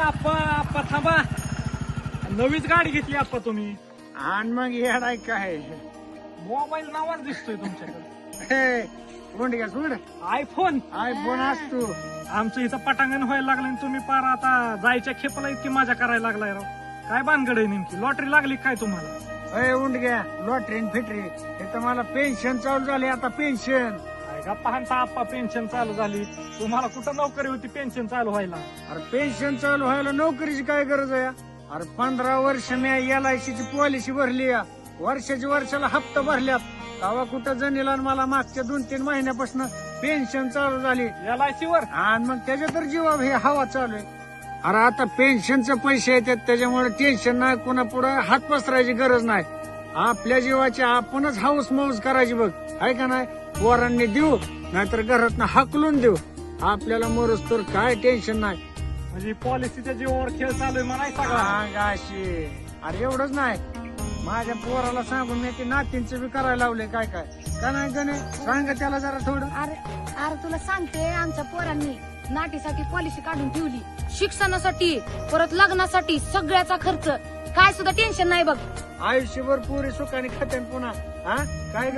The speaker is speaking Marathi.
आप्पा थांबा. नवीच गाडी घेतली आप्पा तुम्ही. आणि मग येडाय काय मोबाईल नावाच दिसतोय तुमच्याकडे. कोंड घ्या सोड. आयफोन असतो. आमचं इथं पटांगण व्हायला लागलं आणि तुम्ही पार आता जायच्या खेपला इतकी मजा करायला लागलाय राव. काय भानगड आहे नेमकी? लॉटरी लागली काय तुम्हाला? अय उंड घ्या लॉटरी फिटरी हे तर मला पेन्शन चालू झाले आता पेन्शन. का पाहता आप्पा पेन्शन चालू झाली. तुम्हाला कुठं नोकरी होती पेन्शन चालू व्हायला? अरे पेन्शन चालू व्हायला नोकरीची काय गरज आहे? अरे 15 वर्ष मी LIC ची पॉलिसी भरली या. वर्षाला हप्ता भरल्यात. तेव्हा कुठं जणीला मला मागच्या 2-3 महिन्यापासून पेन्शन चालू झाली LIC वर. आणि मग त्याच्या तर जीवा हे हवा चालू आहे. अरे आता पेन्शनचे पैसे येतात त्याच्यामुळे टेन्शन नाही. कुणा पुढे हात पसरायची गरज नाही. आपल्या जीवाची आपणच हाऊस मौज करायची बघ. आहे का नाही? पोरांनी देऊ नाहीतर घरातनं हाकलून देऊ. आपल्याला मरोज तर काय टेन्शन नाही. म्हणजे पॉलिसीच्या जीवावर खेळ चालू आहे म्हणायचा सगळा. अरे एवढंच नाही. माझ्या पोराला सांगून मी ते नातींचं बी करायला लावले काय काय का नाही गणे सांग त्याला जरा थोडं. अरे तुला सांगते आमच्या पोरांनी नाटीसाठी पॉलिसी काढून ठेवली. शिक्षणासाठी परत लग्नासाठी सगळ्याचा खर्च. काय सुद्धा टेन्शन नाही बघ. आयुष्यभर पुरी सुखाने खात्यान पुन्हा. हा काय